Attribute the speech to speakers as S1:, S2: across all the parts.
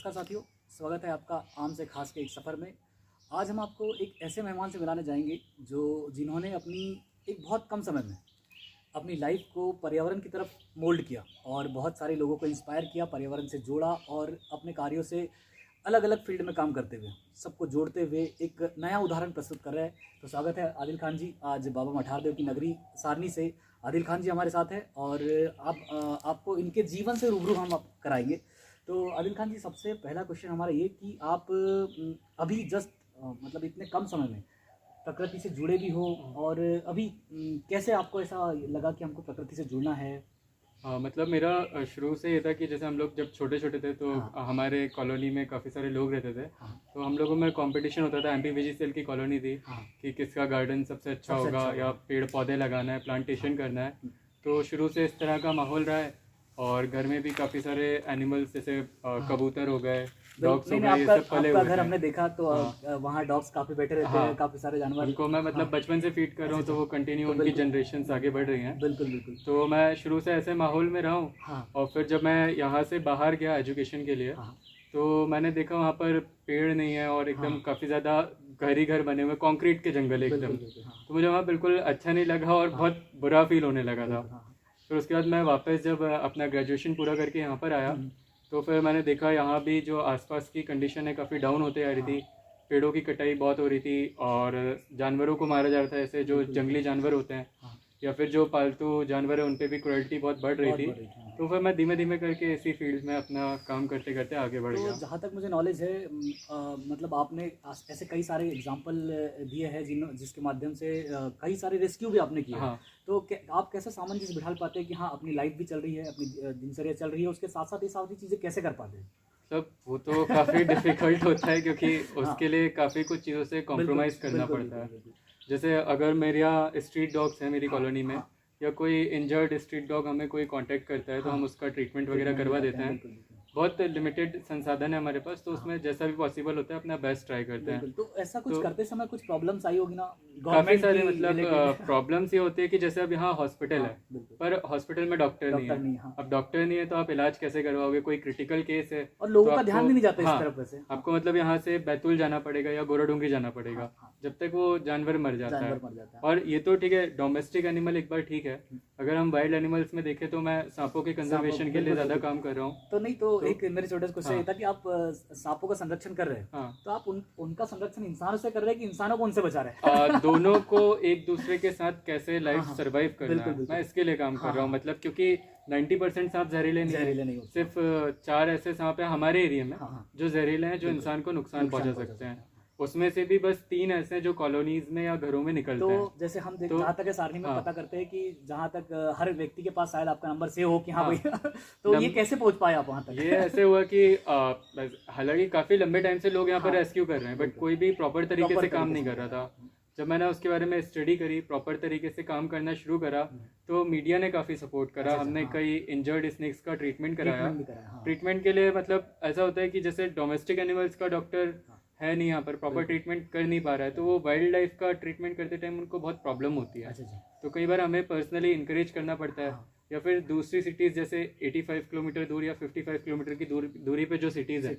S1: नमस्कार साथियों, स्वागत है आपका आम से खास के एक सफ़र में। आज हम आपको एक ऐसे मेहमान से मिलाने जाएंगे जिन्होंने अपनी एक बहुत कम समय में अपनी लाइफ को पर्यावरण की तरफ मोल्ड किया और बहुत सारे लोगों को इंस्पायर किया, पर्यावरण से जोड़ा और अपने कार्यों से अलग अलग फील्ड में काम करते हुए सबको जोड़ते हुए एक नया उदाहरण प्रस्तुत कर रहे हैं। तो स्वागत है आदिल खान जी, आज बाबा मठारदेव की नगरी सारनी से आदिल खान जी हमारे साथ हैं और आपको इनके जीवन से रूबरू हम आप कराएंगे। तो आदिल खान जी, सबसे पहला क्वेश्चन हमारा ये कि आप अभी जस्ट मतलब इतने कम समय में प्रकृति से जुड़े भी हो और अभी कैसे आपको ऐसा लगा कि हमको प्रकृति से जुड़ना है?
S2: मतलब मेरा शुरू से ये था कि जैसे हम लोग जब छोटे छोटे थे तो हमारे कॉलोनी में काफ़ी सारे लोग रहते थे। तो हम लोगों में कंपटीशन होता था, MPVGCL की कॉलोनी थी कि किसका गार्डन सबसे अच्छा होगा या पेड़ पौधे लगाना है, प्लांटेशन करना है। तो शुरू से इस तरह का माहौल रहा है और घर में भी काफ़ी सारे एनिमल्स जैसे कबूतर हो गए, डॉग्स हो गए, ये सब पले हुए
S1: घर
S2: थे।
S1: हमने देखा तो वहाँ डॉग्स काफी बैठे रहते हैं, काफी सारे जानवर।
S2: उनको मैं मतलब बचपन से फीड कर रहा हूँ तो वो कंटिन्यू उनकी जनरेशन आगे बढ़ रही हैं।
S1: बिल्कुल बिल्कुल।
S2: तो मैं शुरू से ऐसे माहौल में रहा हूँ और फिर जब मैं यहाँ से बाहर गया एजुकेशन के लिए तो मैंने देखा वहाँ पर पेड़ नहीं है और एकदम काफ़ी ज़्यादा घर ही घर बने हुए, कंक्रीट के जंगल एकदम। तो मुझे वहाँ बिल्कुल अच्छा नहीं लगा और बहुत बुरा फील होने लगा था। फिर उसके बाद मैं वापस जब अपना ग्रेजुएशन पूरा करके यहाँ पर आया तो फिर मैंने देखा यहाँ भी जो आसपास की कंडीशन है काफ़ी डाउन होते आ रही थी। पेड़ों की कटाई बहुत हो रही थी और जानवरों को मारा जा रहा था, ऐसे जो जंगली जानवर होते हैं या फिर जो पालतू जानवर है उन पे भी क्रुएल्टी बहुत बढ़ रही थी। तो फिर मैं धीमे धीमे करके इसी फील्ड में अपना काम करते करते आगे बढ़ गया।
S1: तो जहाँ तक मुझे नॉलेज है मतलब आपने ऐसे कई सारे एग्जाम्पल दिए हैं जिसके माध्यम से कई सारे रेस्क्यू भी आपने किए। तो आप कैसे सामंजस्य बिठा पाते हैं कि हाँ अपनी लाइफ भी चल रही है, अपनी दिनचर्या चल रही है, उसके साथ साथ ये सारी चीज़ें कैसे कर पाते हैं?
S2: मतलब वो तो काफ़ी डिफ़िकल्ट होता है क्योंकि उसके लिए काफ़ी कुछ चीज़ों से कॉम्प्रोमाइज़ करना पड़ता है। जैसे अगर मेरे यहाँ स्ट्रीट डॉग्स हैं मेरी कॉलोनी में या कोई इंजर्ड स्ट्रीट डॉग हमें कोई कांटेक्ट करता है तो हम उसका ट्रीटमेंट वगैरह करवा देते हैं। बहुत लिमिटेड संसाधन है हमारे पास, तो उसमें जैसा भी पॉसिबल होता है अपना बेस्ट ट्राई करते हैं।
S1: तो ऐसा कुछ करते समय कुछ प्रॉब्लम्स आई होगी ना?
S2: काफ़ी सारे मतलब प्रॉब्लम्स ये होती है कि जैसे अब यहाँ हॉस्पिटल है पर हॉस्पिटल में डॉक्टर नहीं है। अब डॉक्टर नहीं है तो आप इलाज कैसे करवाओगे? कोई क्रिटिकल केस है
S1: और लोगों का ध्यान भी नहीं जाता इस तरफ से।
S2: आपको मतलब यहाँ से बैतूल जाना पड़ेगा या गोराडूंगरी जाना पड़ेगा जब तक वो जानवर मर जाता है। और ये तो ठीक है, डोमेस्टिक एनिमल एक बार ठीक है। अगर हम वाइल्ड एनिमल्स में देखें तो मैं सांपों के कंजर्वेशन के लिए ज्यादा काम कर रहा हूँ।
S1: तो नहीं तो एक मेरे छोटे से क्वेश्चन ये था कि आप सांपों का संरक्षण कर रहे हैं तो आप उनका संरक्षण इंसानों से कर रहे हैं कि इंसानों को उनसे बचा रहे हैं?
S2: दोनों को एक दूसरे के साथ कैसे लाइफ सर्वाइव करना है, मैं इसके लिए काम कर रहा हूँ। मतलब क्योंकि 90% सांप जहरीले नहीं, सिर्फ 4 ऐसे सांप हैं हमारे एरिया में जो जहरीले हैं, जो इंसान को नुकसान पहुंचा सकते हैं। उसमें से भी बस 3 ऐसे हैं जो कॉलोनीज में या घरों में निकलते हैं।
S1: तो जैसे हम जहाँ तक सारनी में पता करते हैं कि जहाँ तक हर व्यक्ति के पास शायद आपका नंबर सेव हो कि हाँ भैया तो ये कैसे पहुँच पाए आप वहाँ तक?
S2: ये ऐसे हुआ कि हालांकि काफी लंबे टाइम से लोग यहाँ पर रेस्क्यू कर रहे हैं बट कोई भी प्रॉपर तरीके से काम नहीं कर रहा था। जब मैंने उसके बारे में स्टडी करी, प्रॉपर तरीके से काम करना शुरू करा तो मीडिया ने काफ़ी सपोर्ट करा। हमने कई इंजर्ड स्नेक्स का ट्रीटमेंट कराया। ट्रीटमेंट के लिए मतलब ऐसा होता है कि जैसे डोमेस्टिक एनिमल्स का डॉक्टर है नहीं यहाँ पर, प्रॉपर ट्रीटमेंट कर नहीं पा रहा है, तो वो वाइल्ड लाइफ का ट्रीटमेंट करते टाइम उनको बहुत प्रॉब्लम होती है। तो कई बार हमें पर्सनली इंकरेज करना पड़ता है या फिर दूसरी सिटीज़ जैसे 85 किलोमीटर दूर या 55 किलोमीटर की दूरी पे जो सिटीज़ है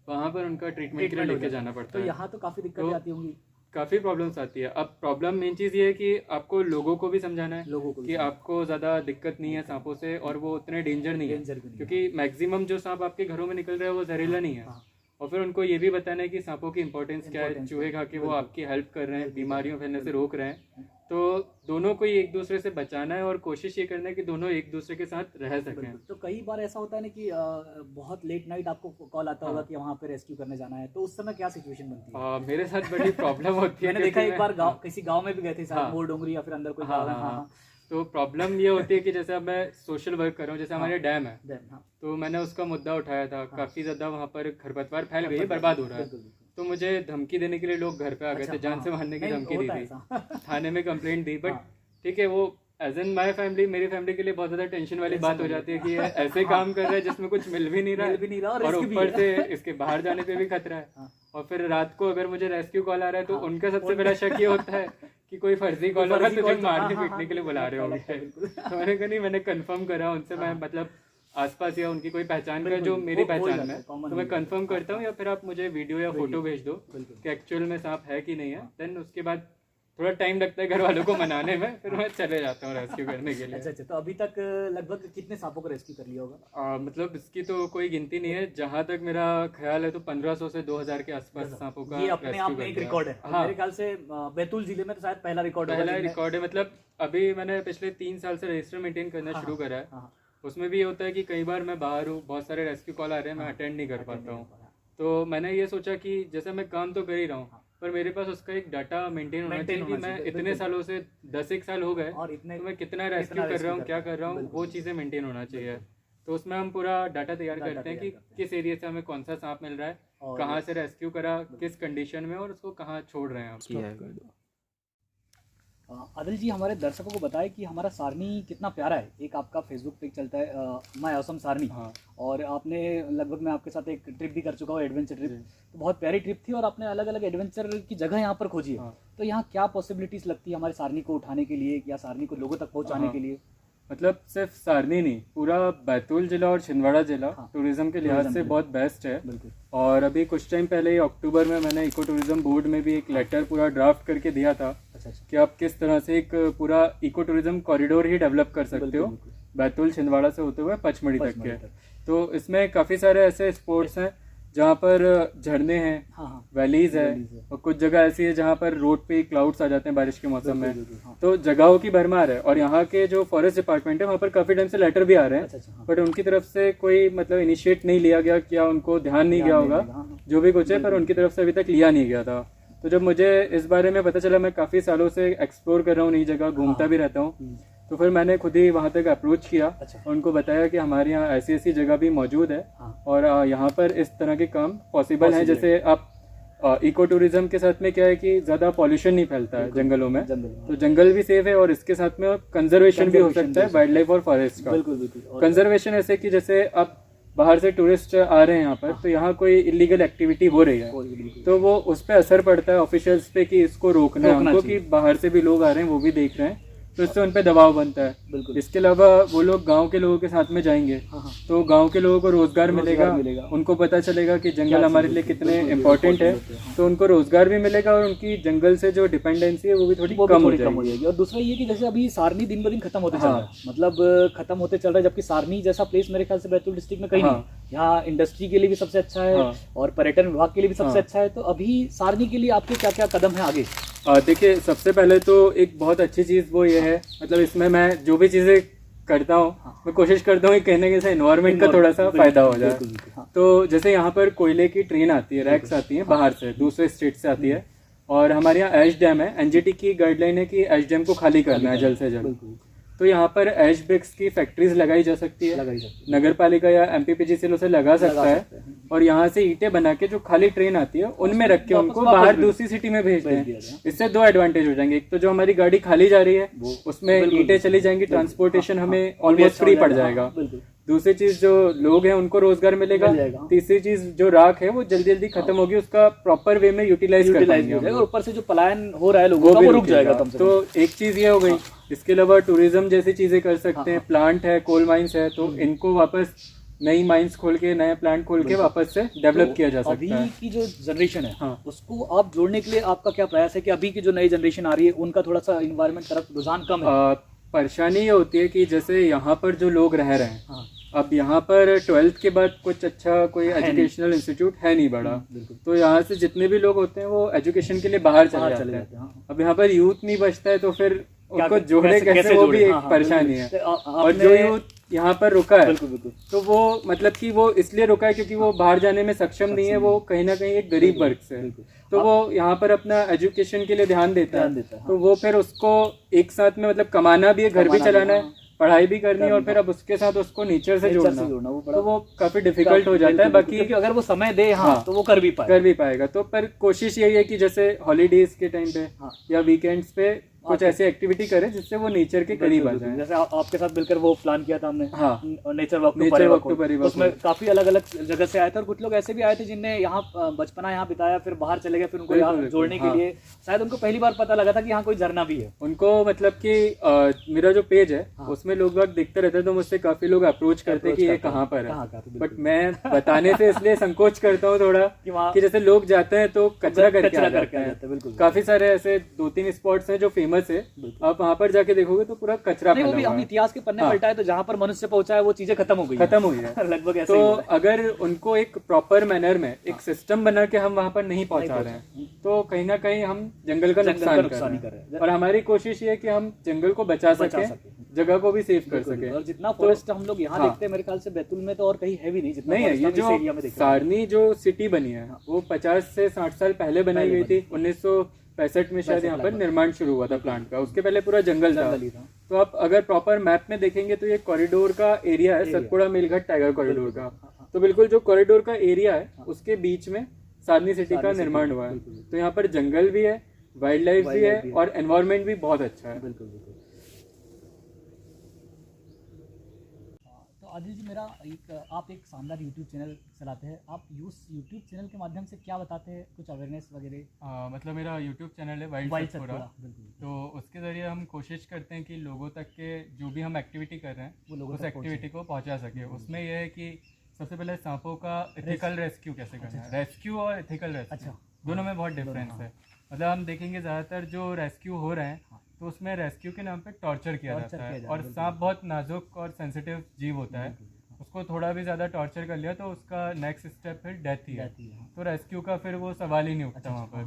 S2: वहाँ पर उनका ट्रीटमेंट के लिए लेके जाना पड़ता है।
S1: तो यहाँ तो काफ़ी दिक्कतें आती होंगी,
S2: काफ़ी प्रॉब्लम्स आती है। अब प्रॉब्लम मेन चीज़ ये है कि आपको लोगों को भी समझाना है कि आपको ज़्यादा दिक्कत नहीं है सांपों से और वो उतने डेंजर नहीं है, क्योंकि मैक्सिमम जो सांप आपके घरों में निकल रहे हैं वो जहरीला नहीं है। और फिर उनको ये भी बताना है कि सांपों की इंपॉर्टेंस क्या है, चूहे खा के वो आपकी हेल्प कर रहे हैं, बीमारियों फैलने से रोक रहे हैं। तो दोनों को एक दूसरे से बचाना है और कोशिश ये करना है कि दोनों एक दूसरे के साथ रह सकें।
S1: तो कई बार ऐसा होता है ना कि बहुत लेट नाइट आपको कॉल आता होगा कि वहाँ पे रेस्क्यू करने जाना है, तो उस समय क्या सिचुएशन बनती है?
S2: मेरे साथ बड़ी प्रॉब्लम होती है।
S1: मैंने देखा एक बार किसी गाँव में भी गए थे, मोर डोंगरी या फिर अंदर कोई गाँव है।
S2: तो प्रॉब्लम ये होती है कि जैसे अब मैं सोशल वर्क कर रहा हूँ, जैसे हमारे डैम है तो मैंने उसका मुद्दा उठाया था। काफ़ी ज़्यादा वहाँ पर खरपतवार फैल गई है, बर्बाद हो रहा है। तो मुझे धमकी देने के लिए लोग घर पे आ गए थे, जान से मारने की धमकी दी थी, थाने में कंप्लेंट दी। बट ठीक है, वो एज एन माई फैमिली, मेरी फैमिली के लिए बहुत ज़्यादा टेंशन वाली बात हो जाती है कि ये ऐसे काम कर रहा है जिसमें कुछ मिल भी नहीं रहा है और ऊपर से इसके बाहर जाने पे भी खतरा है। और फिर रात को अगर मुझे रेस्क्यू कॉल आ रहा है तो उनका सबसे बड़ा शक ये होता है कि कोई फर्जी कॉल होगा, तुझे मारने पीटने के लिए बुला रहे होंगे। तो मैंने कहा नहीं, मैंने कंफर्म करा उनसे, मैं मतलब आसपास या उनकी कोई पहचान का जो मेरी पहचान में, तो मैं कंफर्म करता हूँ, या फिर आप मुझे वीडियो या फोटो भेज दो कि एक्चुअल में सांप है कि नहीं है। देन उसके बाद थोड़ा टाइम लगता है घर वालों को मनाने में, फिर मैं चले जाता हूँ रेस्क्यू करने के लिए।
S1: अच्छा, तो अभी तक लगभग कितने सांपों को रेस्क्यू कर लिया होगा?
S2: मतलब इसकी तो कोई गिनती नहीं है, जहाँ तक मेरा ख्याल है तो 1500 से 2000 के आसपास सांपों का
S1: ये अपने आप में एक रिकॉर्ड है।
S2: हाँ,
S1: मेरे ख्याल से बैतूल जिले में तो शायद पहला रिकॉर्ड
S2: है। मतलब अभी मैंने पिछले 3 साल से रजिस्टर मेंटेन करना शुरू करा है। उसमें भी ये होता है कि कई बार मैं बाहर हूँ, बहुत सारे रेस्क्यू कॉल आ रहे हैं, मैं अटेंड नहीं कर पाता हूँ। तो मैंने ये सोचा कि जैसे मैं काम तो कर ही रहा हूँ, पर मेरे पास उसका एक डाटा मेंटेन होना चाहिए कि मैं इतने सालों से 10 साल हो गए तो मैं कितना रेस्क्यू कर रहा हूँ, क्या कर रहा हूँ, वो चीज़ें मेंटेन होना चाहिए। तो उसमें हम पूरा डाटा तैयार करते हैं कि किस एरिया से हमें कौन सा सांप मिल रहा है, कहाँ से रेस्क्यू करा, किस कंडीशन में, और उसको कहाँ छोड़ रहे हैं।
S1: आदिल जी, हमारे दर्शकों को बताएं कि हमारा सारनी कितना प्यारा है। एक आपका फेसबुक पेज चलता है माय ऑसम सारनी, और आपने लगभग मैं आपके साथ एक ट्रिप भी कर चुका हूँ, एडवेंचर ट्रिप। तो बहुत प्यारी ट्रिप थी और आपने अलग अलग एडवेंचर की जगह यहाँ पर खोजी है। तो यहाँ क्या पॉसिबिलिटीज़ लगती है हमारे सारनी को उठाने के लिए या सारनी को लोगों तक पहुँचाने के लिए?
S2: मतलब सिर्फ सारनी नहीं, पूरा बैतूल जिला और छिंदवाड़ा जिला टूरिज्म के लिहाज से बहुत बेस्ट है। और अभी कुछ टाइम पहले अक्टूबर में मैंने इको टूरिज्म बोर्ड में भी एक लेटर पूरा ड्राफ्ट करके दिया था कि आप किस तरह से एक पूरा इको टूरिज्म कॉरिडोर ही डेवलप कर सकते हो बैतूल छिंदवाड़ा से होते हुए पचमढ़ी तक के। तो इसमें काफ़ी सारे ऐसे स्पॉट्स हैं जहाँ पर झरने हैं, वैलीज है, और कुछ जगह ऐसी है जहाँ पर रोड पे क्लाउड्स आ जाते हैं बारिश के मौसम में। तो जगहों की भरमार है, और यहाँ के जो फॉरेस्ट डिपार्टमेंट है वहाँ पर काफी टाइम से लेटर भी आ रहे हैं, बट उनकी तरफ से कोई मतलब इनिशिएट नहीं लिया गया, क्या उनको ध्यान नहीं गया होगा, जो भी कुछ है, पर उनकी तरफ से अभी तक लिया नहीं गया था। तो जब मुझे इस बारे में पता चला, मैं काफी सालों से एक्सप्लोर कर रहा हूँ, नई जगह घूमता भी रहता हूँ, तो फिर मैंने खुद ही वहाँ तक अप्रोच किया और उनको बताया कि हमारे यहाँ ऐसी ऐसी जगह भी मौजूद है, और यहाँ पर इस तरह के काम पॉसिबल हैं। जैसे आप इको टूरिज्म के साथ में क्या है कि ज़्यादा पॉल्यूशन नहीं फैलता है जंगलों में, तो जंगल भी सेफ है, और इसके साथ में कंजर्वेशन भी हो सकता है वाइल्ड लाइफ और फॉरेस्ट का। कंजर्वेशन ऐसे कि जैसे आप बाहर से टूरिस्ट आ रहे हैं यहाँ पर, तो यहाँ कोई इलीगल एक्टिविटी हो रही है, तो वो उस पर असर पड़ता है ऑफिशियल्स पे कि इसको रोकना है उनको, कि बाहर से भी लोग आ रहे हैं, वो भी देख रहे हैं, तो इससे उन पे दबाव बनता है। इसके अलावा वो लोग गांव के लोगों के साथ में जाएंगे, तो गांव के लोगों को रोजगार मिलेगा, उनको पता चलेगा कि जंगल हमारे लिए कितने इम्पोर्टेंट है, तो उनको रोजगार भी मिलेगा, और उनकी जंगल से जो डिपेंडेंसी है वो भी थोड़ी कम हो जाएगी।
S1: और दूसरा ये कि जैसे अभी सारनी दिन ब दिन खत्म होते चल रहा है, मतलब खत्म होते चल रहा है, जबकि सारनी जैसा प्लेस मेरे ख्याल से बैतूल डिस्ट्रिक्ट में कहीं नहीं। यहाँ इंडस्ट्री के लिए भी सबसे अच्छा है, और पर्यटन विभाग के लिए भी सबसे अच्छा है। तो अभी सारनी के लिए आपके क्या क्या कदम है आगे?
S2: देखिए, सबसे पहले तो एक बहुत अच्छी चीज़ वो ये है, मतलब इसमें मैं जो भी चीज़ें करता हूँ, मैं कोशिश करता हूँ कि कहने के से एनवायरनमेंट का थोड़ा सा फायदा हो जाए। तो जैसे यहाँ पर कोयले की ट्रेन आती है, रैक्स आती है बाहर से, दूसरे स्टेट से आती है, और हमारे यहाँ ऐश डैम है, एनजीटी की गाइडलाइन है कि ऐश डैम को खाली करना है जल्द से जल्द। तो यहाँ पर ऐश ब्रिक्स की फैक्ट्रीज लगाई जा सकती है, नगर पालिका या एमपीपीजीसीएल उसे लगा सकता है, और यहाँ से ईंटें बना के जो खाली ट्रेन आती है उनमें रख के उनको बाहर दूसरी सिटी में भेज दें। इससे 2 एडवांटेज हो जाएंगे, एक तो जो हमारी गाड़ी खाली जा रही है उसमें ईंटें चली जाएंगी, ट्रांसपोर्टेशन हमें ऑलमोस्ट फ्री पड़ जाएगा। दूसरी चीज, जो लोग हैं उनको रोजगार मिलेगा। तीसरी चीज, जो राख है वो जल्दी जल्दी खत्म होगी, उसका प्रॉपर वे में यूटिलाइज कर पाएंगे, और ऊपर से जो पलायन हो रहा है लोगों का वो रुक जाएगा। तो एक चीज ये हो गई। इसके अलावा टूरिज्म जैसी चीजें कर सकते हैं, प्लांट है, कोल माइंस है, तो इनको वापस नई माइंस खोल के, नए प्लांट खोल के वापस से डेवलप किया जा सकता है।
S1: अभी की जो जनरेशन है उसको आप जोड़ने के लिए आपका क्या प्रयास है कि अभी की जो नई जनरेशन आ रही है उनका थोड़ा सा इन्वायरमेंट तरफ रुझान कम है?
S2: परेशानी ये होती है कि जैसे यहाँ पर जो लोग रह रहे हैं, अब यहाँ पर 12th के बाद कुछ अच्छा कोई एजुकेशनल इंस्टीट्यूट है नहीं बड़ा, तो यहाँ से जितने भी लोग होते हैं वो एजुकेशन के लिए बाहर चले जाते हैं। अब यहाँ पर यूथ नहीं बचता है, तो फिर उनको जोड़े कैसे, वो भी एक परेशानी है। और जो यूथ यहाँ पर रुका है, तो वो मतलब कि वो इसलिए रुका है क्योंकि वो बाहर जाने में सक्षम नहीं है, वो कहीं ना कहीं एक गरीब वर्ग से, तो वो यहाँ पर अपना एजुकेशन के लिए ध्यान देता है। तो वो फिर उसको एक साथ में मतलब कमाना भी है, घर भी चलाना है, पढ़ाई भी करनी है, और फिर अब उसके साथ उसको नेचर से जोड़ना, तो वो काफी डिफिकल्ट हो जाता है। बाकी
S1: अगर वो समय दे तो वो कर भी पाएगा।
S2: तो पर कोशिश यही है कि जैसे हॉलीडेज के टाइम पे या वीकेंड्स पे कुछ ऐसी एक्टिविटी करें जिससे वो नेचर के करीब आ जाए।
S1: जैसे आपके साथ मिलकर वो प्लान किया था हमने,
S2: हाँ,
S1: नेचर वॉक टू परिवार, उसमें काफी अलग अलग जगह से आए थे और कुछ लोग ऐसे भी आए थे जिनने यहाँ बचपना यहाँ बिताया, फिर बाहर चले गए, फिर उनको यहाँ जोड़ने के लिए शायद उनको पहली बार पता लगा था कि यहाँ कोई झरना भी है।
S2: उनको मतलब कि मेरा जो पेज है उसमें लोग बाग देखते रहते हैं, तो मुझसे काफी लोग अप्रोच करते हैं कि ये कहाँ पर है, बट मैं बताने से इसलिए संकोच करता हूँ थोड़ा कि जैसे लोग जाते हैं तो कचरा करके आ जाते हैं। काफी सारे ऐसे 2-3 स्पॉट्स हैं जो फेमस है, आप वहाँ पर जाके देखोगे तो पूरा कचरा फैला हुआ है।
S1: हम इतिहास के पन्ने पलटाए तो जहाँ पर मनुष्य पहुंचा है वो चीजें खत्म हो गई है लगभग ऐसे।
S2: तो अगर उनको एक प्रॉपर मैनर में एक सिस्टम बना के हम वहाँ पर नहीं पहुँचा रहे हैं तो कहीं ना कहीं हम जंगल का नुकसान कर रहे हैं। और हमारी कोशिश ये है कि हम जंगल को बचा सके, जगह को भी सेव कर सके।
S1: और जितना फॉरेस्ट हम लोग यहाँ देखते हैं मेरे ख्याल से बैतूल में तो और कहीं है भी नहीं जितना
S2: नहीं है। ये जो सारनी जो सिटी बनी है वो 50 से 60 साल पहले बनाई गई थी। 1965 में शायद यहाँ पर निर्माण शुरू हुआ था प्लांट का, उसके पहले पूरा जंगल था। तो आप अगर प्रॉपर मैप में देखेंगे तो ये कॉरिडोर का एरिया है, सतपुड़ा मेलघाट टाइगर कॉरिडोर का। तो बिल्कुल जो कॉरिडोर का एरिया है उसके बीच में सारनी सिटी का निर्माण हुआ है। तो यहाँ पर जंगल भी है, वाइल्ड लाइफ भी है और एनवायरमेंट भी बहुत अच्छा है।
S1: आदिल जी, मेरा आप एक शानदार यूट्यूब चैनल चलाते हैं, आप यूट्यूब चैनल के माध्यम से क्या बताते हैं, कुछ अवेयरनेस वगैरह?
S2: मतलब मेरा यूट्यूब चैनल है वाइल्ड सतपुड़ा, तो उसके ज़रिए हम कोशिश करते हैं कि लोगों तक के जो भी हम एक्टिविटी कर रहे हैं वो उस एक्टिविटी को पहुंचा सके। उसमें यह है कि सबसे पहले सांपों का एथिकल रेस्क्यू कैसे करना है। रेस्क्यू और एथिकल रेस्क्यू दोनों में बहुत डिफरेंस है। मतलब हम देखेंगे ज़्यादातर जो रेस्क्यू हो रहे हैं तो उसमें रेस्क्यू के नाम पे टॉर्चर किया जाता है, और सांप बहुत नाजुक और सेंसिटिव जीव होता है, उसको थोड़ा भी ज़्यादा टॉर्चर कर लिया तो उसका नेक्स्ट स्टेप फिर डेथ ही है। तो रेस्क्यू का फिर वो सवाल ही नहीं उठता वहाँ पर।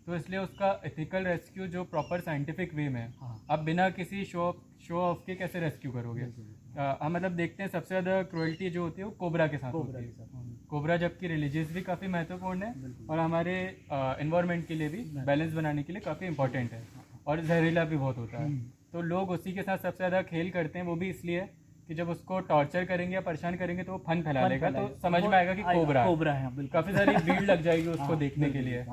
S2: तो इसलिए उसका एथिकल रेस्क्यू जो प्रॉपर साइंटिफिक वे में आप बिना किसी शो ऑफ के कैसे रेस्क्यू करोगे। हम मतलब देखते हैं सबसे ज़्यादा क्रुएल्टी जो होती है वो कोबरा के साथ होती है। कोबरा जबकि रिलीजियस भी काफ़ी महत्वपूर्ण है और हमारे एनवायरनमेंट के लिए भी बैलेंस बनाने के लिए काफ़ी इंपॉर्टेंट है, और जहरीला भी बहुत होता है। तो लोग उसी के साथ सबसे ज़्यादा खेल करते हैं, वो भी इसलिए कि जब उसको टॉर्चर करेंगे या परेशान करेंगे तो वो फन फैला लेगा, तो समझ में आएगा कि कोबरा है। काफ़ी सारी भीड़ लग जाएगी उसको देखने के लिए,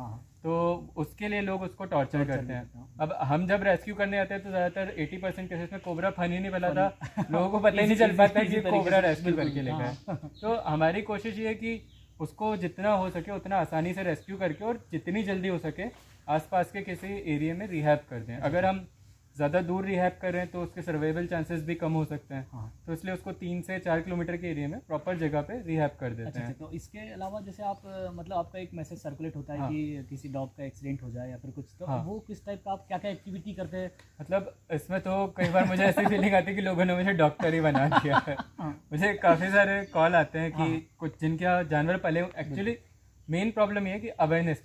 S2: तो उसके लिए लोग उसको टॉर्चर करते हैं। अब हम जब रेस्क्यू करने आते हैं तो ज़्यादातर 80% केसेस में कोबरा फन ही नहीं फैलाता, लोगों को पता ही नहीं चल पाता कि कोबरा रेस्क्यू करके लेगा है। तो हमारी कोशिश ये है कि उसको जितना हो सके उतना आसानी से रेस्क्यू करके और जितनी जल्दी हो सके आसपास के किसी एरिया में रिहैब कर दें। अगर हम ज़्यादा दूर रिहैब कर रहे हैं तो उसके सर्वाइवल चांसेस भी कम हो सकते हैं। तो इसलिए उसको 3 से 4 किलोमीटर के एरिया में प्रॉपर जगह पे रिहैब कर देते हैं।
S1: तो इसके अलावा जैसे आप मतलब आपका एक मैसेज सर्कुलेट होता है कि किसी डॉग का एक्सीडेंट हो जाए या फिर कुछ, तो वो किस टाइप का आप क्या क्या एक्टिविटी करते हैं?
S2: मतलब इसमें तो कई बार मुझे ऐसी फीलिंग आती है कि लोगों ने मुझे डॉक्टर ही बना दिया है। मुझे काफ़ी सारे कॉल आते हैं कि कुछ जिनके जानवर पले, एक्चुअली मेन प्रॉब्लम ये है कि अवेयरनेस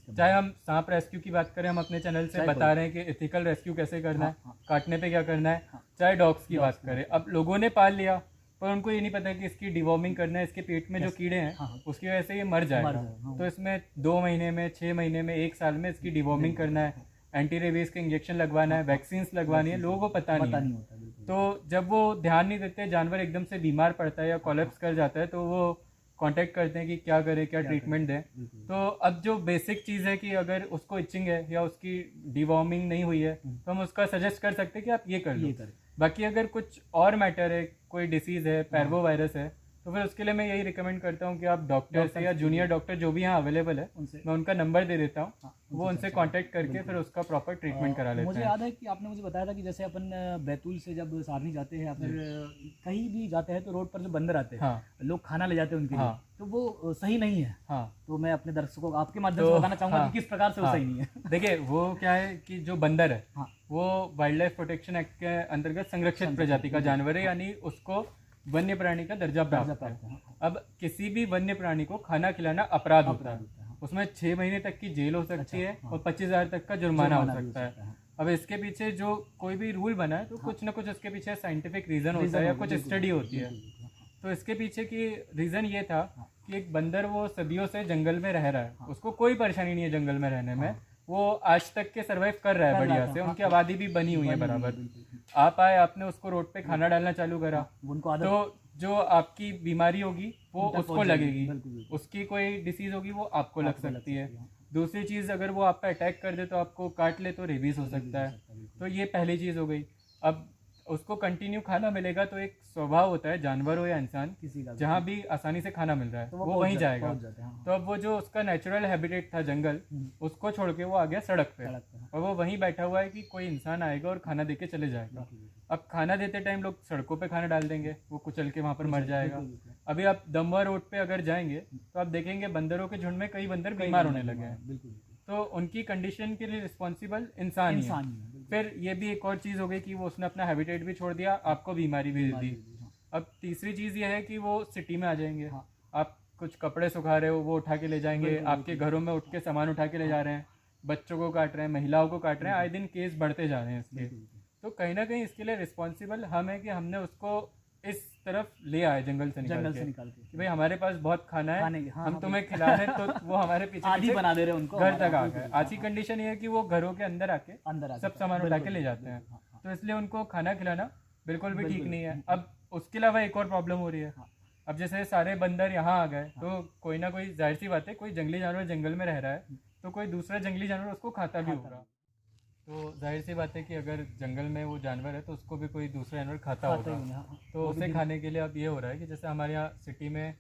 S2: चाहे हम सांप रेस्क्यू की बात करें, हम अपने चैनल से बता रहे हैं कि एथिकल रेस्क्यू कैसे करना है, काटने पे क्या करना है, चाहे डॉग्स की बात करें। अब लोगों ने पाल लिया पर उनको ये नहीं पता कि इसकी डिवॉर्मिंग करना है, इसके पेट में जो कीड़े हैं उसकी वजह से ये मर जाएगा। तो इसमें 2 महीने में, 6 महीने में, 1 साल में इसकी डिवॉर्मिंग करना है, एंटी रेबीज के इंजेक्शन लगवाना है, वैक्सीन्स लगवानी है, लोगों को पता नहीं होता। तो जब वो ध्यान नहीं देते, जानवर एकदम से बीमार पड़ता है या कोलैप्स कर जाता है, तो वो कांटेक्ट करते हैं कि क्या करें, क्या ट्रीटमेंट दें। तो अब जो बेसिक चीज़ है कि अगर उसको इचिंग है या उसकी डिवॉर्मिंग नहीं हुई है तो हम उसका सजेस्ट कर सकते हैं कि आप ये कर लो। बाकी अगर कुछ और मैटर है, कोई डिसीज़ है, पैरवो वायरस है, तो फिर उसके लिए मैं यही रिकमेंड करता हूँ कि आप डॉक्टर से या जूनियर डॉक्टर जो भी यहाँ अवेलेबल है मैं उनका नंबर दे देता हूँ, वो उनसे कांटेक्ट करके फिर उसका प्रॉपर ट्रीटमेंट करा लेते हैं।
S1: मुझे याद है कि आपने मुझे बताया था कि जैसे अपन बैतूल से जब सारनी जाते हैं या फिर कहीं भी जाते हैं तो रोड पर जो बंदर आते हैं, लोग खाना ले जाते हैं उनके लिए, तो वो सही नहीं है। तो मैं अपने दर्शकों को आपके माध्यम से बताना चाहूँगा कि किस प्रकार से वो सही नहीं है।
S2: देखिए वो क्या है कि जो बंदर है वो वाइल्ड लाइफ प्रोटेक्शन एक्ट के अंतर्गत संरक्षित प्रजाति का जानवर है, यानी उसको वन्य प्राणी का दर्जा प्राप्त है। अब किसी भी वन्य प्राणी को खाना खिलाना अपराध होता है, उसमें 6 महीने तक की जेल हो सकती है और 25,000 तक का जुर्माना हो सकता है। अब इसके पीछे जो कोई भी रूल बना है तो कुछ ना कुछ उसके पीछे साइंटिफिक रीज़न होता है या कुछ स्टडी होती है। तो इसके पीछे की रीज़न ये था कि एक बंदर वो सदियों से जंगल में रह रहा है, उसको कोई परेशानी नहीं है जंगल में रहने में, वो आज तक के सर्वाइव कर रहा है बढ़िया से, उनकी आबादी भी बनी हुई है बराबर। आप आए, आपने उसको रोड पे खाना डालना चालू करा, तो जो आपकी बीमारी होगी वो उसको लगेगी, उसकी कोई डिसीज होगी वो आपको लग सकती है। दूसरी चीज़, अगर वो आप पे अटैक कर दे तो आपको काट ले तो रेबीज हो सकता है। तो ये पहली चीज़ हो गई। अब उसको कंटिन्यू खाना मिलेगा तो एक स्वभाव होता है जानवर हो या इंसान,
S1: किसी का
S2: जहाँ भी आसानी से खाना मिल रहा है
S1: तो
S2: वो वहीं जाएगा।
S1: हाँ।
S2: तो अब वो जो उसका नेचुरल हैबिटेट था जंगल, उसको छोड़ के वो आ गया सड़क पे, और वो वहीं बैठा हुआ है कि कोई इंसान आएगा और खाना दे के चले जाएगा। अब खाना देते टाइम लोग सड़कों पे खाना डाल देंगे, वो कुचल के वहाँ पर मर जाएगा। अभी आप दमवा रोड पे अगर जाएंगे तो आप देखेंगे बंदरों के झुंड में कई बंदर बीमार होने लगे हैं। तो उनकी कंडीशन के लिए रिस्पॉन्सिबल इंसान ही है। फिर ये भी एक और चीज़ हो गई कि वो उसने अपना हैबिटेट भी छोड़ दिया, आपको बीमारी भी दे दी। अब तीसरी चीज़ ये है कि वो सिटी में आ जाएंगे। आप कुछ कपड़े सुखा रहे हो, वो उठा के ले जाएंगे, आपके घरों में उठ के सामान उठा के ले जा रहे हैं, बच्चों को काट रहे हैं, महिलाओं को काट रहे हैं, आए दिन केस बढ़ते जा रहे हैं इसके। तो कहीं ना कहीं इसके लिए रिस्पॉन्सिबल हम है कि हमने उसको इस तरफ ले आए जंगल से निकाल के कि भाई हमारे पास बहुत खाना है, हम तुम्हें खिला रहे हैं, तो वो हमारे पीछे
S1: आदि बना दे रहे हैं उनको,
S2: घर तक आ गए। आज की कंडीशन ये है कि वो घरों के अंदर आके सब सामान उठा के ले जाते हैं, तो इसलिए उनको खाना खिलाना बिल्कुल भी ठीक नहीं है। अब उसके अलावा एक और प्रॉब्लम हो रही है। अब जैसे सारे बंदर यहाँ आ गए तो कोई ना कोई, जाहिर सी बात है, कोई जंगली जानवर जंगल में रह रहा है तो कोई दूसरा जंगली जानवर उसको खाता भी होगा। तो जाहिर सी बात है कि अगर जंगल में वो जानवर है तो उसको भी कोई दूसरा जानवर खाता होगा। तो उसे खाने के लिए अब ये हो रहा है कि जैसे हमारे यहाँ सिटी में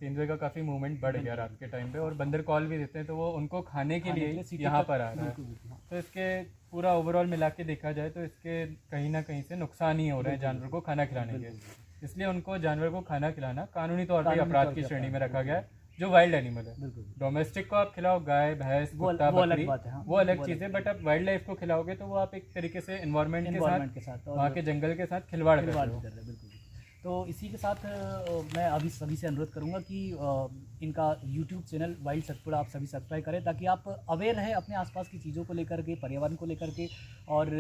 S2: तेंदुए का काफ़ी मूवमेंट बढ़ गया रात के टाइम पे, और बंदर कॉल भी देते हैं, तो वो उनको खाने के लिए यहाँ पर आ रहा है। तो इसके पूरा ओवरऑल मिला के देखा जाए तो इसके कहीं ना कहीं से नुकसान ही हो रहे हैं जानवर को खाना खिलाने के। इसलिए उनको जानवर को खाना खिलाना कानूनी तौर पर अपराध की श्रेणी में रखा गया है। जो वाइल्ड एनिमल है, डोमेस्टिक को आप खिलाओ, गाय भैंस कुत्ता बकरी, वो अलग चीज़ है, बट आप वाइल्ड लाइफ को खिलाओगे तो वो आप एक तरीके से एनवायरनमेंट के साथ वहाँ के जंगल के साथ खिलवाड़ कर रहे हो।
S1: बिल्कुल। तो इसी के साथ मैं अभी सभी से अनुरोध करूंगा कि इनका YouTube चैनल वाइल्ड सतपुड़ा आप सभी सब्सक्राइब करें, ताकि आप अवेयर रहें अपने आसपास की चीज़ों को लेकर के, पर्यावरण को लेकर के, और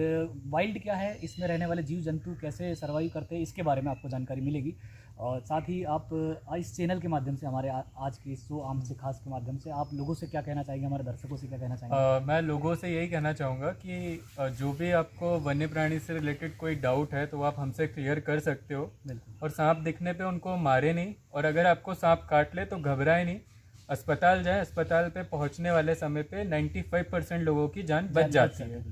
S1: वाइल्ड क्या है, इसमें रहने वाले जीव जंतु कैसे सर्वाइव करते हैं, इसके बारे में आपको जानकारी मिलेगी। और साथ ही आप इस चैनल के माध्यम से, हमारे आज के शो आम से खास के माध्यम से, आप लोगों से क्या कहना चाहेंगे, हमारे दर्शकों से क्या कहना चाहेंगे?
S2: मैं लोगों से यही कहना चाहूँगा कि जो भी आपको वन्य प्राणी से रिलेटेड कोई डाउट है तो आप हमसे क्लियर कर सकते हो। और सांप दिखने पे उनको मारे नहीं, और अगर आपको सांप काट ले तो घबराए नहीं, अस्पताल जाए। अस्पताल पे पहुँचने वाले समय पे 95% लोगों की जान बच जाती है।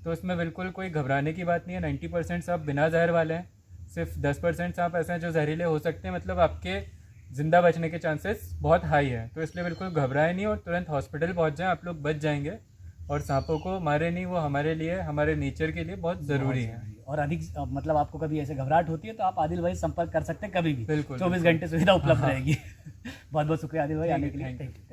S2: तो इसमें बिल्कुल कोई घबराने की बात नहीं है। 90% सांप बिना जहर वाले हैं, सिर्फ 10% सांप ऐसे हैं जो जहरीले हो सकते हैं, मतलब आपके ज़िंदा बचने के चांसेस बहुत हाई है। तो इसलिए बिल्कुल घबराए नहीं और तुरंत हॉस्पिटल पहुंच जाएं, आप लोग बच जाएंगे। और सांपों को मारे नहीं, वो हमारे लिए, हमारे नेचर के लिए बहुत ज़रूरी है।
S1: और अधिक मतलब आपको कभी ऐसे घबराहट होती है तो आप आदिल भाई संपर्क कर सकते हैं कभी भी,
S2: बिल्कुल
S1: 24 घंटे सुविधा उपलब्ध रहेगी। बहुत बहुत शुक्रिया आदिल भाई आने के लिए।